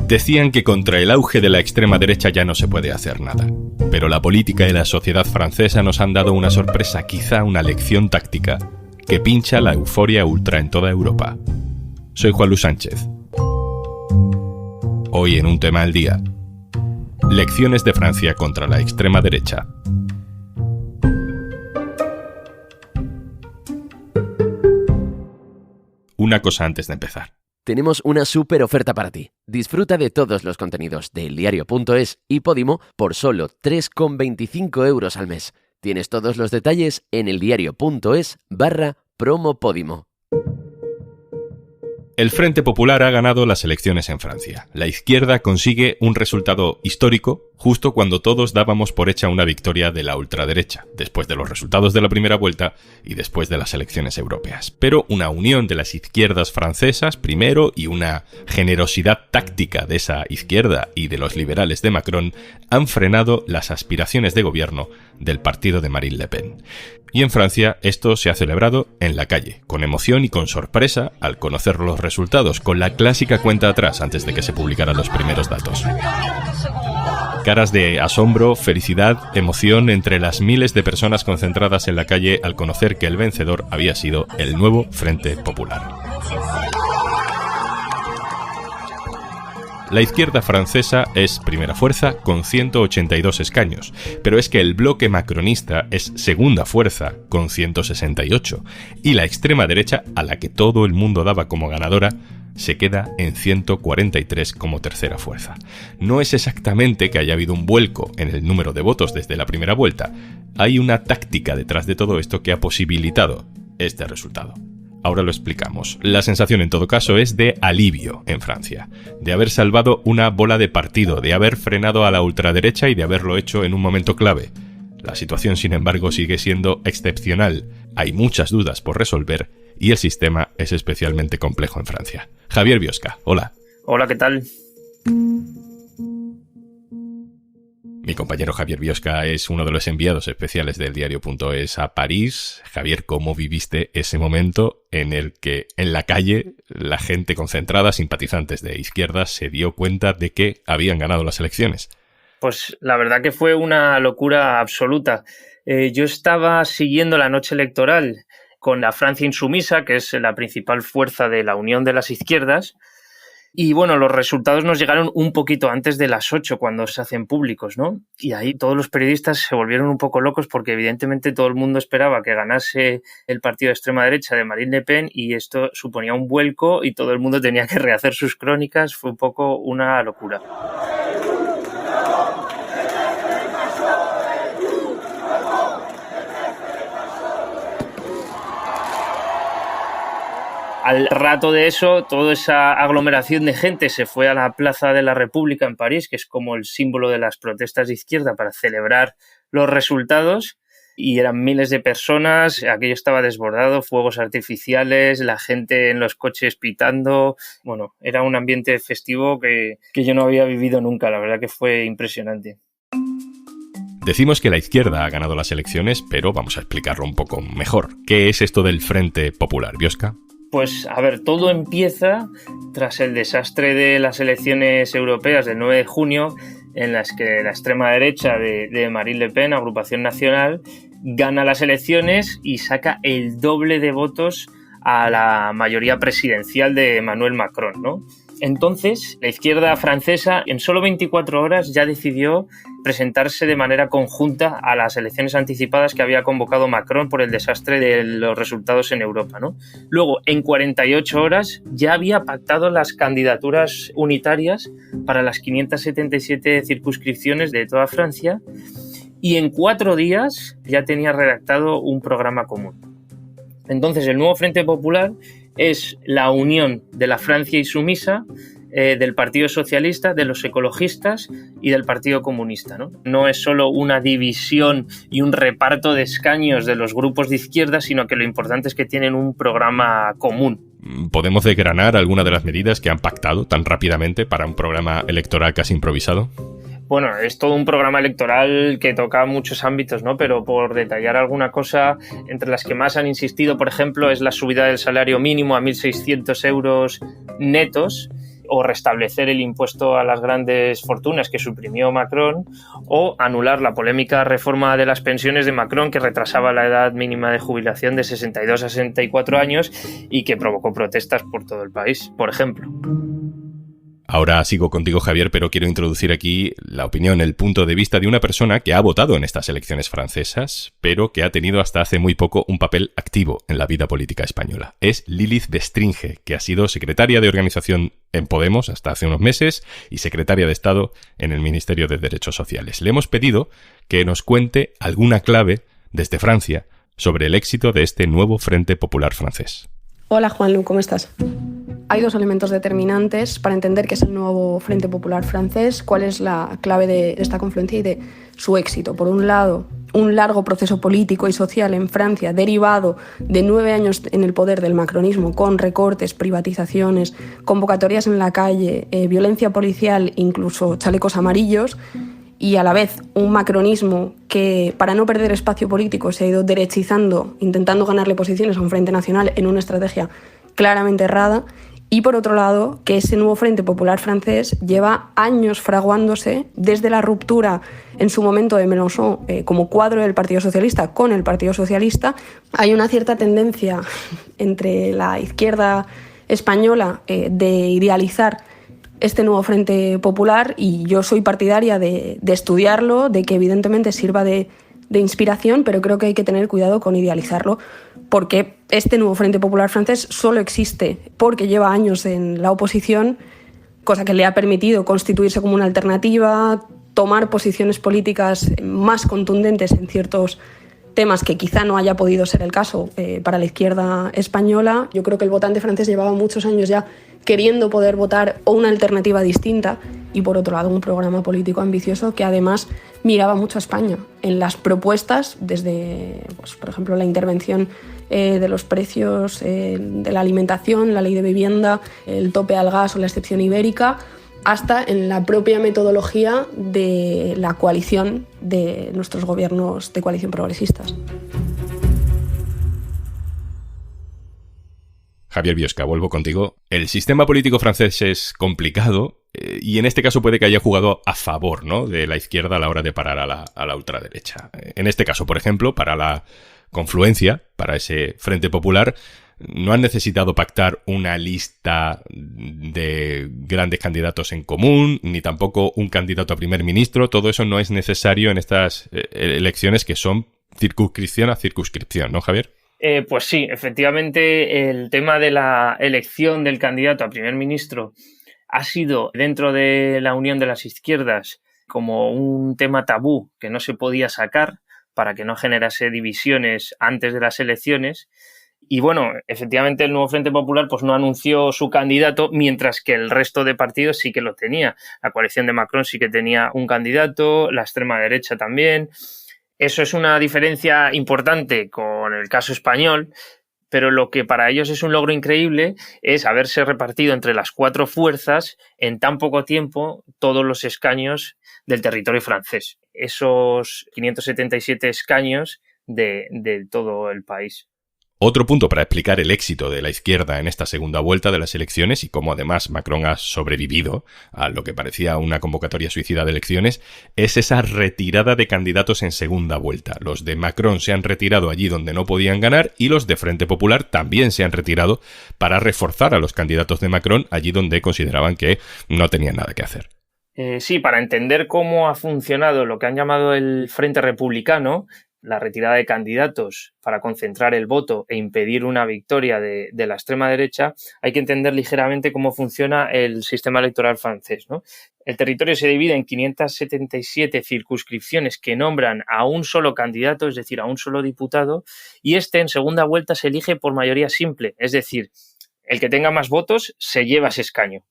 Decían que contra el auge de la extrema derecha ya no se puede hacer nada. Pero la política y la sociedad francesa nos han dado una sorpresa, quizá una lección táctica, que pincha la euforia ultra en toda Europa. Soy Juan Luis Sánchez. Hoy en Un Tema al Día. Lecciones de Francia contra la extrema derecha. Una cosa antes de empezar. Tenemos una súper oferta para ti. Disfruta de todos los contenidos de eldiario.es y Podimo por solo 3,25 € al mes. Tienes todos los detalles en eldiario.es/promo Podimo. El Frente Popular ha ganado las elecciones en Francia. La izquierda consigue un resultado histórico justo cuando todos dábamos por hecha una victoria de la ultraderecha, después de los resultados de la primera vuelta y después de las elecciones europeas. Pero una unión de las izquierdas francesas primero y una generosidad táctica de esa izquierda y de los liberales de Macron han frenado las aspiraciones de gobierno del partido de Marine Le Pen. Y en Francia esto se ha celebrado en la calle, con emoción y con sorpresa al conocer los resultados, con la clásica cuenta atrás antes de que se publicaran los primeros datos. Caras de asombro, felicidad, emoción entre las miles de personas concentradas en la calle al conocer que el vencedor había sido el nuevo Frente Popular. La izquierda francesa es primera fuerza con 182 escaños, pero es que el bloque macronista es segunda fuerza con 168, y la extrema derecha, a la que todo el mundo daba como ganadora, se queda en 143 como tercera fuerza. No es exactamente que haya habido un vuelco en el número de votos desde la primera vuelta. Hay una táctica detrás de todo esto que ha posibilitado este resultado. Ahora lo explicamos. La sensación en todo caso es de alivio en Francia, de haber salvado una bola de partido, de haber frenado a la ultraderecha y de haberlo hecho en un momento clave. La situación, sin embargo, sigue siendo excepcional. Hay muchas dudas por resolver y el sistema es especialmente complejo en Francia. Javier Biosca, hola. Hola, ¿qué tal? Mi compañero Javier Biosca es uno de los enviados especiales del diario.es a París. Javier, ¿cómo viviste ese momento en el que en la calle la gente concentrada, simpatizantes de izquierdas, se dio cuenta de que habían ganado las elecciones? Pues la verdad que fue una locura absoluta. Yo estaba siguiendo la noche electoral con la Francia Insumisa, que es la principal fuerza de la Unión de las Izquierdas. Y bueno, los resultados nos llegaron un poquito antes de las 8 cuando se hacen públicos, ¿no? Y ahí todos los periodistas se volvieron un poco locos porque evidentemente todo el mundo esperaba que ganase el partido de extrema derecha de Marine Le Pen y esto suponía un vuelco y todo el mundo tenía que rehacer sus crónicas. Fue un poco una locura. Al rato de eso, toda esa aglomeración de gente se fue a la Plaza de la República en París, que es como el símbolo de las protestas de izquierda, para celebrar los resultados. Y eran miles de personas, aquello estaba desbordado, fuegos artificiales, la gente en los coches pitando. Bueno, era un ambiente festivo que yo no había vivido nunca, la verdad que fue impresionante. Decimos que la izquierda ha ganado las elecciones, pero vamos a explicarlo un poco mejor. ¿Qué es esto del Frente Popular, Biosca? Pues, a ver, todo empieza tras el desastre de las elecciones europeas del 9 de junio, en las que la extrema derecha de Marine Le Pen, Agrupación Nacional, gana las elecciones y saca el doble de votos a la mayoría presidencial de Emmanuel Macron, ¿no? Entonces, la izquierda francesa en solo 24 horas ya decidió presentarse de manera conjunta a las elecciones anticipadas que había convocado Macron por el desastre de los resultados en Europa, ¿no? Luego, en 48 horas ya había pactado las candidaturas unitarias para las 577 circunscripciones de toda Francia y en 4 días ya tenía redactado un programa común. Entonces, el nuevo Frente Popular es la unión de la Francia insumisa, del Partido Socialista, de los ecologistas y del Partido Comunista, ¿no? No es solo una división y un reparto de escaños de los grupos de izquierda, sino que lo importante es que tienen un programa común. ¿Podemos desgranar alguna de las medidas que han pactado tan rápidamente para un programa electoral casi improvisado? Bueno, es todo un programa electoral que toca muchos ámbitos, ¿no? Pero por detallar alguna cosa, entre las que más han insistido, por ejemplo, es la subida del salario mínimo a 1.600 € netos, o restablecer el impuesto a las grandes fortunas que suprimió Macron, o anular la polémica reforma de las pensiones de Macron que retrasaba la edad mínima de jubilación de 62 a 64 años y que provocó protestas por todo el país, por ejemplo. Ahora sigo contigo, Javier, pero quiero introducir aquí la opinión, el punto de vista de una persona que ha votado en estas elecciones francesas, pero que ha tenido hasta hace muy poco un papel activo en la vida política española. Es Lilith Bestringe, que ha sido secretaria de organización en Podemos hasta hace unos meses y secretaria de Estado en el Ministerio de Derechos Sociales. Le hemos pedido que nos cuente alguna clave desde Francia sobre el éxito de este nuevo Frente Popular francés. Hola Juanlu, ¿cómo estás? Hay dos elementos determinantes para entender qué es el nuevo Frente Popular francés, cuál es la clave de esta confluencia y de su éxito. Por un lado, un largo proceso político y social en Francia derivado de 9 años en el poder del macronismo, con recortes, privatizaciones, convocatorias en la calle, violencia policial, incluso chalecos amarillos, y a la vez un macronismo que, para no perder espacio político, se ha ido derechizando, intentando ganarle posiciones a un Frente Nacional en una estrategia claramente errada. Y por otro lado, que ese nuevo Frente Popular francés lleva años fraguándose desde la ruptura en su momento de Mélenchon como cuadro del Partido Socialista con el Partido Socialista. Hay una cierta tendencia entre la izquierda española de idealizar este nuevo Frente Popular, y yo soy partidaria de estudiarlo, de que evidentemente sirva de inspiración, pero creo que hay que tener cuidado con idealizarlo, porque este nuevo Frente Popular francés solo existe porque lleva años en la oposición, cosa que le ha permitido constituirse como una alternativa, tomar posiciones políticas más contundentes en ciertos temas que quizá no haya podido ser el caso para la izquierda española. Yo creo que el votante francés llevaba muchos años ya queriendo poder votar o una alternativa distinta y, por otro lado, un programa político ambicioso que además miraba mucho a España en las propuestas, desde, pues, por ejemplo, la intervención de los precios de la alimentación, la ley de vivienda, el tope al gas o la excepción ibérica, hasta en la propia metodología de la coalición de nuestros gobiernos de coalición progresistas. Javier Biosca, vuelvo contigo. El sistema político francés es complicado y en este caso puede que haya jugado a favor, ¿no?, de la izquierda a la hora de parar a la ultraderecha. En este caso, por ejemplo, para la confluencia, para ese Frente Popular, no han necesitado pactar una lista de grandes candidatos en común, ni tampoco un candidato a primer ministro. Todo eso no es necesario en estas elecciones que son circunscripción a circunscripción, ¿no, Javier? Pues sí, efectivamente el tema de la elección del candidato a primer ministro ha sido, dentro de la Unión de las Izquierdas, como un tema tabú que no se podía sacar para que no generase divisiones antes de las elecciones. Y bueno, efectivamente el nuevo Frente Popular pues no anunció su candidato, mientras que el resto de partidos sí que lo tenía. La coalición de Macron sí que tenía un candidato, la extrema derecha también. Eso es una diferencia importante con el caso español, pero lo que para ellos es un logro increíble es haberse repartido entre las 4 fuerzas en tan poco tiempo todos los escaños del territorio francés. Esos 577 escaños de todo el país. Otro punto para explicar el éxito de la izquierda en esta segunda vuelta de las elecciones y cómo además Macron ha sobrevivido a lo que parecía una convocatoria suicida de elecciones es esa retirada de candidatos en segunda vuelta. Los de Macron se han retirado allí donde no podían ganar y los de Frente Popular también se han retirado para reforzar a los candidatos de Macron allí donde consideraban que no tenían nada que hacer. Sí, para entender cómo ha funcionado lo que han llamado el Frente Republicano, la retirada de candidatos para concentrar el voto e impedir una victoria de la extrema derecha, hay que entender ligeramente cómo funciona el sistema electoral francés, ¿no? El territorio se divide en 577 circunscripciones que nombran a un solo candidato, es decir, a un solo diputado, y en segunda vuelta se elige por mayoría simple, es decir, el que tenga más votos se lleva ese escaño.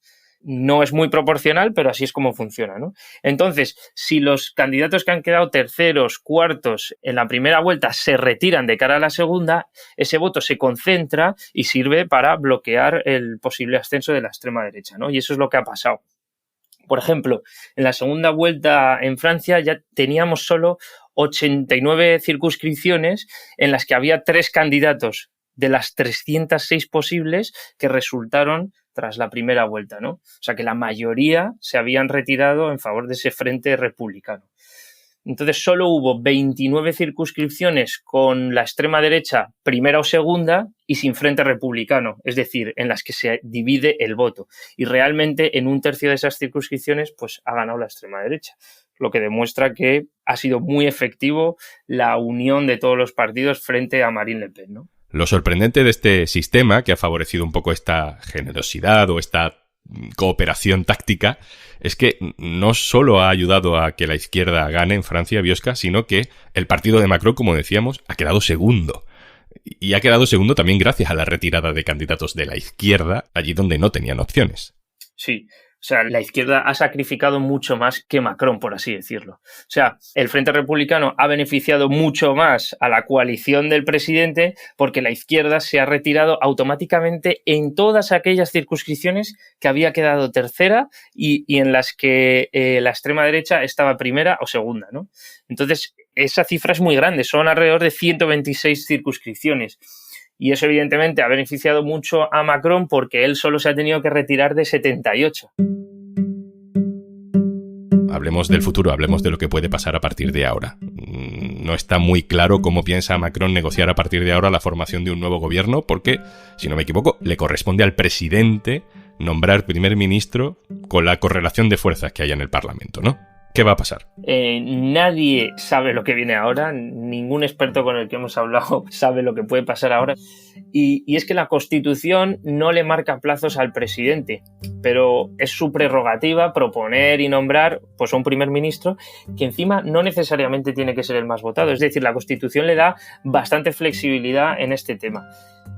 No es muy proporcional, pero así es como funciona, ¿no? Entonces, si los candidatos que han quedado terceros, cuartos en la primera vuelta se retiran de cara a la segunda, ese voto se concentra y sirve para bloquear el posible ascenso de la extrema derecha, ¿no? Y eso es lo que ha pasado. Por ejemplo, en la segunda vuelta en Francia ya teníamos solo 89 circunscripciones en las que había 3 candidatos de las 306 posibles que resultaron tras la primera vuelta, ¿no? O sea que la mayoría se habían retirado en favor de ese frente republicano. Entonces solo hubo 29 circunscripciones con la extrema derecha primera o segunda y sin frente republicano, es decir, en las que se divide el voto. Y realmente en un tercio de esas circunscripciones pues ha ganado la extrema derecha, lo que demuestra que ha sido muy efectivo la unión de todos los partidos frente a Marine Le Pen, ¿no? Lo sorprendente de este sistema, que ha favorecido un poco esta generosidad o esta cooperación táctica, es que no solo ha ayudado a que la izquierda gane en Francia, Biosca, sino que el partido de Macron, como decíamos, ha quedado segundo. Y ha quedado segundo también gracias a la retirada de candidatos de la izquierda, allí donde no tenían opciones. Sí. O sea, la izquierda ha sacrificado mucho más que Macron, por así decirlo. O sea, el Frente Republicano ha beneficiado mucho más a la coalición del presidente porque la izquierda se ha retirado automáticamente en todas aquellas circunscripciones que había quedado tercera y en las que la extrema derecha estaba primera o segunda, ¿no? Entonces, esa cifra es muy grande, son alrededor de 126 circunscripciones. Y eso evidentemente ha beneficiado mucho a Macron porque él solo se ha tenido que retirar de 78. Hablemos del futuro, hablemos de lo que puede pasar a partir de ahora. No está muy claro cómo piensa Macron negociar a partir de ahora la formación de un nuevo gobierno porque, si no me equivoco, le corresponde al presidente nombrar primer ministro con la correlación de fuerzas que haya en el Parlamento, ¿no? ¿Qué va a pasar? Nadie sabe lo que viene ahora, ningún experto con el que hemos hablado sabe lo que puede pasar ahora. Y es que la Constitución no le marca plazos al presidente, pero es su prerrogativa proponer y nombrar pues, a un primer ministro que encima no necesariamente tiene que ser el más votado. Es decir, la Constitución le da bastante flexibilidad en este tema.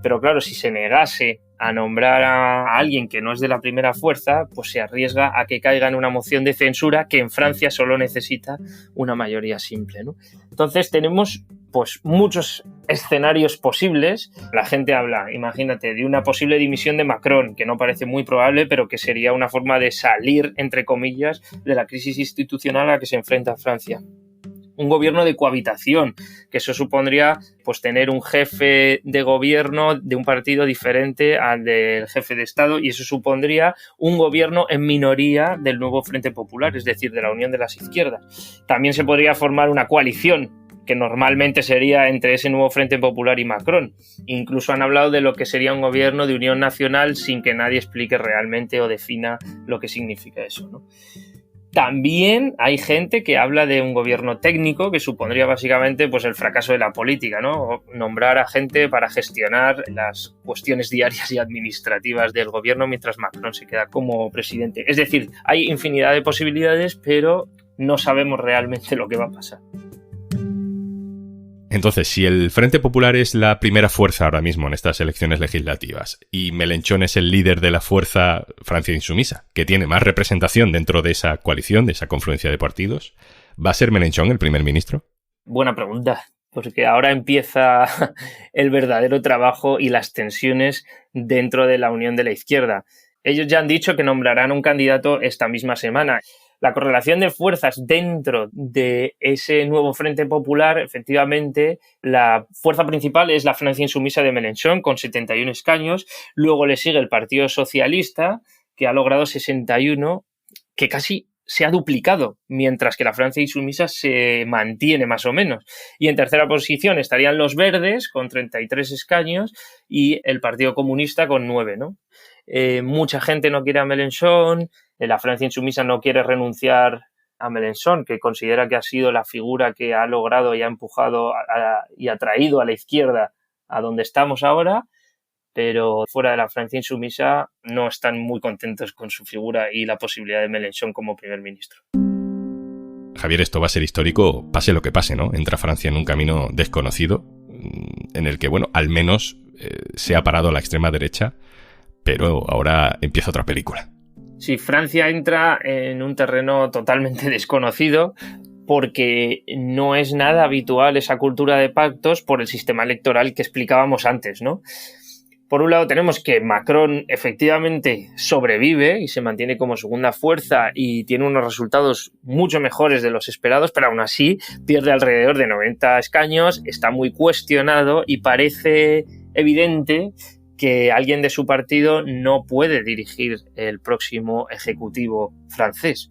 Pero claro, si se negase a nombrar a alguien que no es de la primera fuerza, pues se arriesga a que caiga en una moción de censura que en Francia solo necesita una mayoría simple, ¿no? Entonces tenemos pues muchos escenarios posibles. La gente habla, imagínate, de una posible dimisión de Macron, que no parece muy probable, pero que sería una forma de salir, entre comillas, de la crisis institucional a la que se enfrenta Francia. Un gobierno de cohabitación, que eso supondría pues tener un jefe de gobierno de un partido diferente al del jefe de Estado, y eso supondría un gobierno en minoría del nuevo Frente Popular, es decir, de la unión de las izquierdas. También se podría formar una coalición que normalmente sería entre ese nuevo Frente Popular y Macron. Incluso han hablado de lo que sería un gobierno de unión nacional sin que nadie explique realmente o defina lo que significa eso, ¿no? También hay gente que habla de un gobierno técnico que supondría básicamente pues, el fracaso de la política, ¿no? Nombrar a gente para gestionar las cuestiones diarias y administrativas del gobierno mientras Macron se queda como presidente. Es decir, hay infinidad de posibilidades, pero no sabemos realmente lo que va a pasar. Entonces, si el Frente Popular es la primera fuerza ahora mismo en estas elecciones legislativas y Mélenchon es el líder de la fuerza Francia Insumisa, que tiene más representación dentro de esa coalición, de esa confluencia de partidos, ¿va a ser Mélenchon el primer ministro? Buena pregunta, porque ahora empieza el verdadero trabajo y las tensiones dentro de la unión de la izquierda. Ellos ya han dicho que nombrarán un candidato esta misma semana. La correlación de fuerzas dentro de ese nuevo Frente Popular, efectivamente, la fuerza principal es la Francia Insumisa de Mélenchon, con 71 escaños. Luego le sigue el Partido Socialista, que ha logrado 61, que casi se ha duplicado, mientras que la Francia Insumisa se mantiene más o menos. Y en tercera posición estarían los Verdes, con 33 escaños, y el Partido Comunista con 9, ¿no? Mucha gente no quiere a Mélenchon. La Francia Insumisa no quiere renunciar a Mélenchon, que considera que ha sido la figura que ha logrado y ha empujado y ha traído a la izquierda a donde estamos ahora, pero fuera de la Francia Insumisa no están muy contentos con su figura y la posibilidad de Mélenchon como primer ministro. Javier, esto va a ser histórico, pase lo que pase, ¿no? Entra Francia en un camino desconocido, en el que, bueno, al menos se ha parado la extrema derecha, pero ahora empieza otra película. Sí, Francia entra en un terreno totalmente desconocido porque no es nada habitual esa cultura de pactos por el sistema electoral que explicábamos antes, ¿no? Por un lado tenemos que Macron efectivamente sobrevive y se mantiene como segunda fuerza y tiene unos resultados mucho mejores de los esperados, pero aún así pierde alrededor de 90 escaños, está muy cuestionado y parece evidente que alguien de su partido no puede dirigir el próximo ejecutivo francés.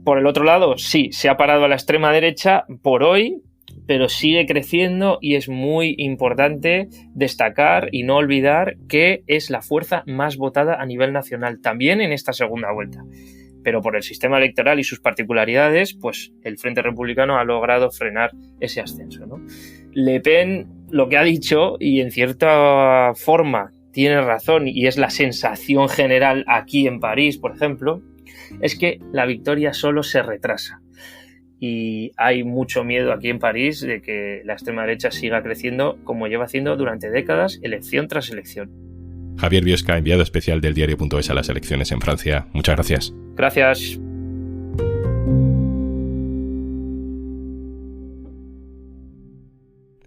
Por el otro lado, sí, se ha parado a la extrema derecha por hoy, pero sigue creciendo y es muy importante destacar y no olvidar que es la fuerza más votada a nivel nacional, también en esta segunda vuelta. Pero por el sistema electoral y sus particularidades, pues el Frente Republicano ha logrado frenar ese ascenso, ¿no? Le Pen lo que ha dicho, y en cierta forma tiene razón, y es la sensación general aquí en París, por ejemplo, es que la victoria solo se retrasa. Y hay mucho miedo aquí en París de que la extrema derecha siga creciendo como lleva haciendo durante décadas, elección tras elección. Javier Biosca, enviado especial del diario.es a las elecciones en Francia. Muchas gracias. Gracias.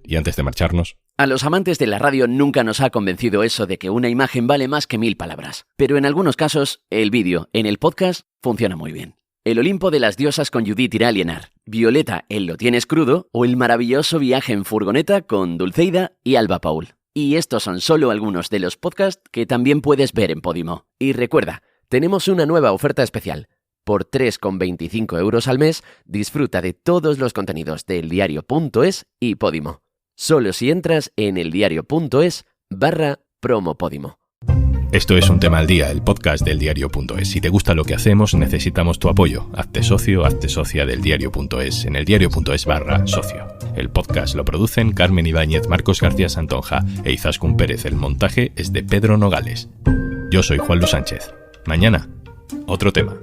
Y antes de marcharnos... A los amantes de la radio nunca nos ha convencido eso de que una imagen vale más que 1000 palabras. Pero en algunos casos, el vídeo en el podcast funciona muy bien. El Olimpo de las diosas con Judith Iralienar, Violeta en Lo tienes crudo o el maravilloso viaje en furgoneta con Dulceida y Alba Paul. Y estos son solo algunos de los podcasts que también puedes ver en Podimo. Y recuerda, tenemos una nueva oferta especial. Por 3,25 € al mes, disfruta de todos los contenidos de eldiario.es y Podimo. Solo si entras en eldiario.es/promopodimo. Esto es Un Tema al Día, el podcast del diario.es. Si te gusta lo que hacemos, necesitamos tu apoyo. Hazte socio, hazte socia del diario.es en eldiario.es/socio. El podcast lo producen Carmen Ibáñez, Marcos García Santonja e Izaskun Pérez. El montaje es de Pedro Nogales. Yo soy Juan Luis Sánchez. Mañana, otro tema.